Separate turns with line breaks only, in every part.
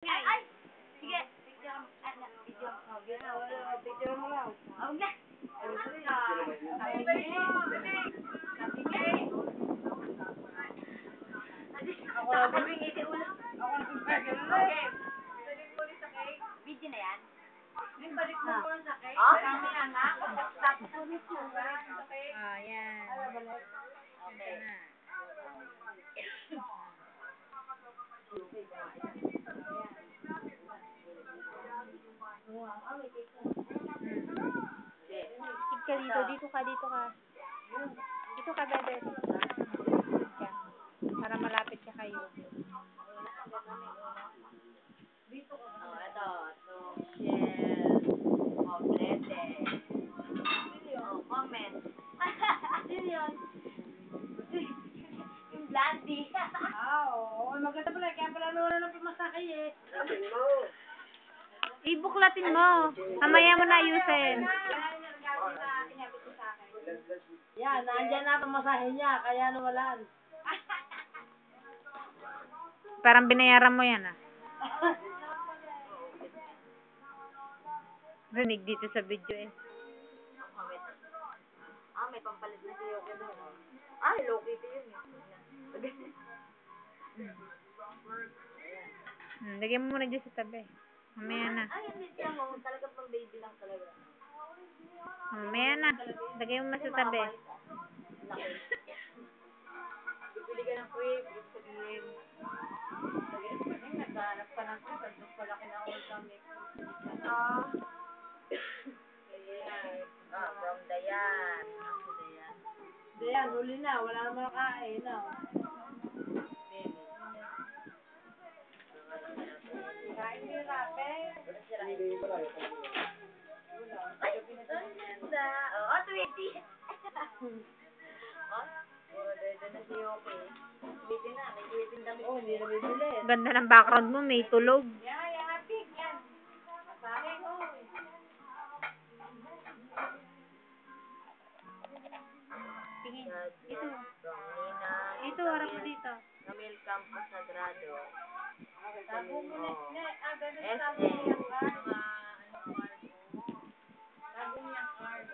Ay! Sige! Picture mo. Video mo. Picture mo lang. Huwag na! Ako na bumingiti ulo. Ako na bumingiti ulo. Okay. Balik mo sa cake. Video na yan? Balik mo sa cake. Kami yan ha? Tapos ulit yun.
Yan.
Okay.
Kid ka dito. Dito ka. Dito ka, bebe. Kid ka. Para malapit ka kayo.
Oh, ito. Shell. Complete. Oh, comment. Sino yun? Yung Blandy.
Oo. Maganda pala. Kaya pala wala nang pumasakay eh.
Ibuklatin mo. Mamaya mo na ayusin.
Yan. Nandyan na pamasahe niya. Kaya nawalan.
Parang binayaran mo yan, ah. Rinig dito sa video, eh.
May pampalit na siya yung Ay, Hello Kitty yun eh.
Lagyan mo muna dyan sa tabi. Mamaya na.
Ay, hindi siya mo. Talaga pang baby lang talaga.
Mamaya na. Lagyan mo sa tabi.
Laki. Bibili ka ng crib. Sabihin. Naghanap ka ng crib. Ang palaki na all kami. From Dayan.
Dayan, huli na. Wala naman makain. No? Kain ni Rape.
Ay, ang ganda. Oh, 20. Puro dede na si Yoki. Bitin na. May bitin dami.
Oh, hindi na bibili.
Ganda ng background mo. May tulog.
Yan, pink. Yan. Masahe ko.
Tingin.
Ito.
Ito, harap mo dito.
Camille Campos Sagrado.
Tabo mo na. Ganun
SM.
tabo mo yung card. Tabo mo yung card.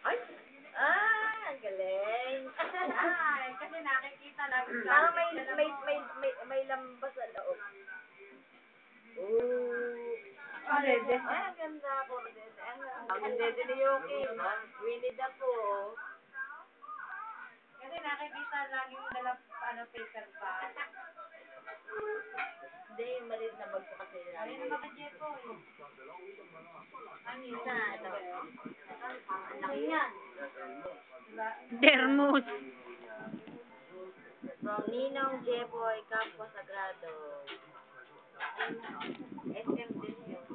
Ay! Ang galing.
Ay, kasi nakikita lang.
Parang may lambas sa loob.
Dede.
Ay, ang ganda po. Ang dede ni Yoki. Winnie the Pooh.
Kasi nakikita lagi yung paper bag.
Hindi, maliit na bag po kasi.
Ayun mga Jepo eh. Ano yun?
Isa, ito. Ang laki yan.
Dermos.
From Ninong Jepoy Campo Sagrado. SM din yun.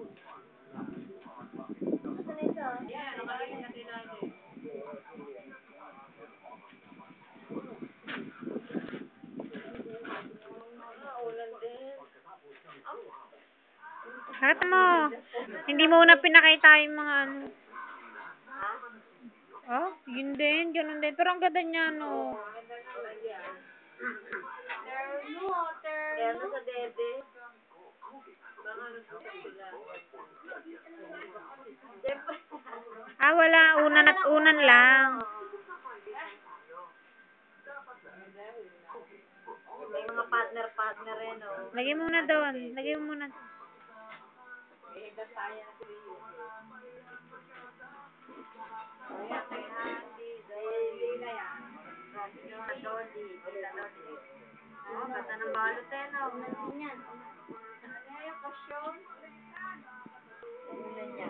Saan ito?
Yan, nakalagay na natin.
Ulan din.
Harap mo. Hindi mo na pinakita yung mga ano.
Ha?
Oh, yun din. Ganun din. Pero ang ganda niya, no.
Terno sa dede. Siyempre.
Wala. Unan at unan lang.
May mga partner rin, oh.
Lagay mo muna doon. Lagay mo muna.
Ayan, kay Andy, Dolly na yan. Dolly. Oh, ganda ng balot eh, no? Ano yan? Ano yung pasyon? Ulan niya.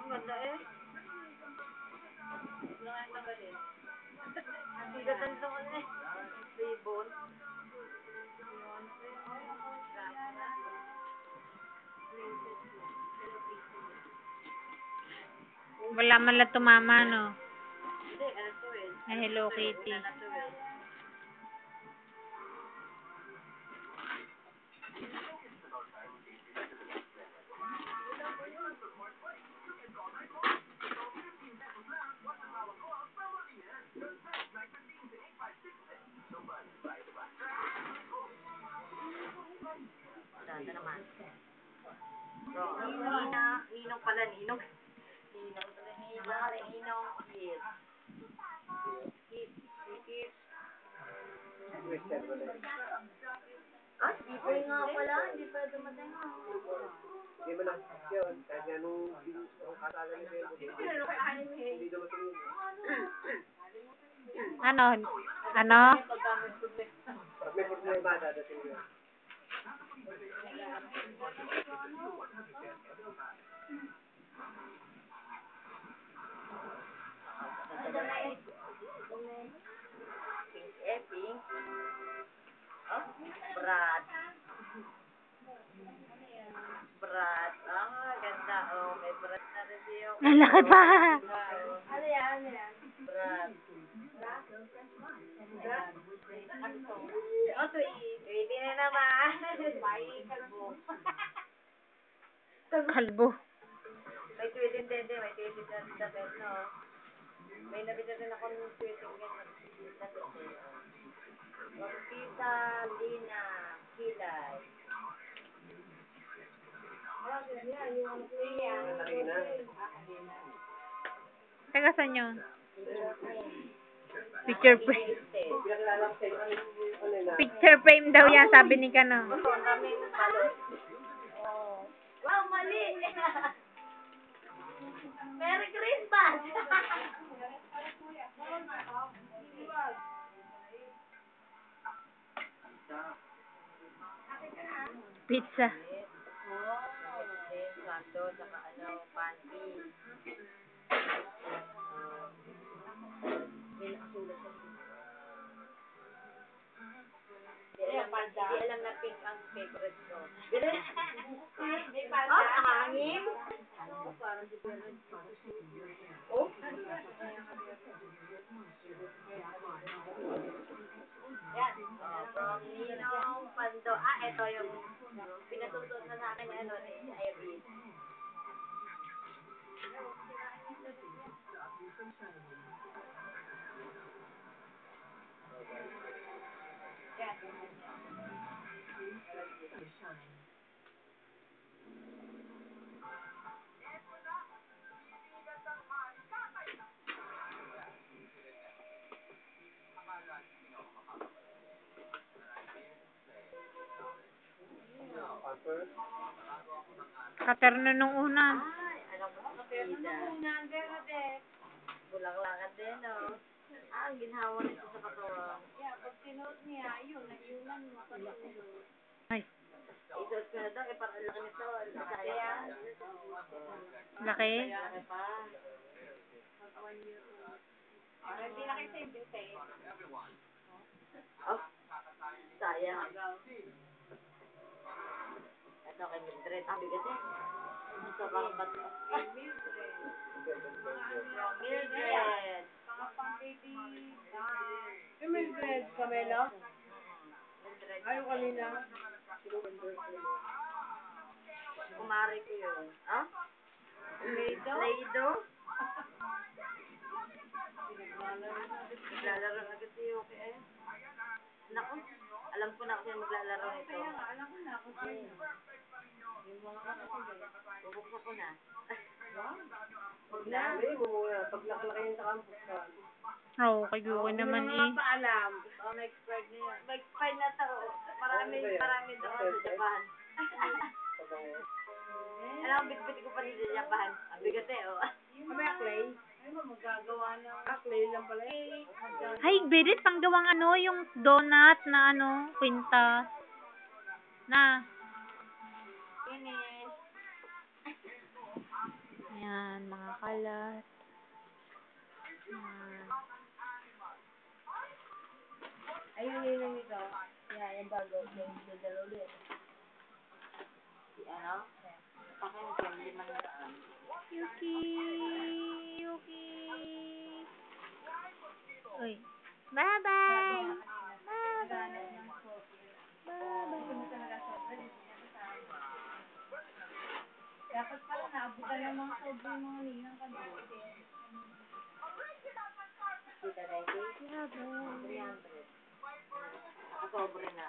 Ang ganda eh.
Wala nga tanggalin.
Ang ganda doon eh. Ribbon.
Wala man lang tumama, no.
Hindi, ano to eh.
Ay, Hello Kitty.
Ano to eh. Ito naman. So, ninong pala, ninong. Ninong pala, ninong. Kit. Kit. Ah, Ipoy nga pala, hindi pa dumating.
Hindi mo lang yun, kahit nga nung kasala ni Bebo, hindi dumating yun.
Ano? Ano?
Pag may problema, dadating yun.
Pink. Oh, Brad. Ah, ganda. Oh, may Brad na review.
Lalaki pa.
Ano yan? Brad. Oh, pwede na naman. May kalbo.
Kalbo.
May tweeting din. May tweeting din sa bed, no? May nabita din ako ng tweeting ganyan. Rosita, Lina, Kilay.
Taga saan yun? Picture frame.
Pinakilala ko sa iyo, ano na,
Picture frame daw yan, sabi ni Kano.
Ang daming balot. Wow, mali! Merry Christmas!
Pizza.
Santo, saka panty. May nakasulat sa Hindi alam na pink ang favorite ko. May panda. Oh, hangin. Parang si Bernard. Oh? Yan. From Ninong Pando. Ah, ito yung pinasusunod na sa akin ni Irene.
Katerno nung una.
Ay, alam mo, katerno nung una. Bulang-langan din, no? Ah, ang ginhawa nito sa katawan. Yeah, pag sinuot niya, yun, naiunan mo pa rin.
Ay,
Isuot ko na daw, parang laki nito. Kaya,
laki.
laki pa. Hindi na kayo same din sa'yo. Oh, sayang. Ito kay Mildred. Ah, bigat eh. Ito parang bato. Mildred. Mga pang-baby.
Yung Mildred, Camelo?
Mildred.
Ayaw kanina.
Kumari ko yun. Ah? Play-Doh? Maglalaro na kasi yung eh. Naku, alam ko na kasi maglalaro nito. Kaya nga, alam ko na ako sa'yo. Bubuksan ko na.
hindi mo muna, pag nakalaki yun sa campus ka.
Oo, kay Gugo naman eh.
Paalam.
Ma-expired na yan. Ma-expired na to. Marami doon sa Japan. Alam mo, bitbit ko pa rin sa Japan. Ang bigat eh, oh.
May clay? Ay, magagawa na. Clay lang pala.
Ay, Berit, panggawang ano, yung donut na ano, kwintas. Na.
Finish.
Yan, mga kalat. Yan.
Ayun yung ito. Yan, yung bago. Yung dadalo ulit.
Si ano? Pakinggan, 500.
Yuki! Yuki! Uy. Bye-bye! Bye-bye! Bye-bye!
Dapat pala naabutan ng mga sobrang mga ninang kami.
Kita na ito. 300. Nakasobre na.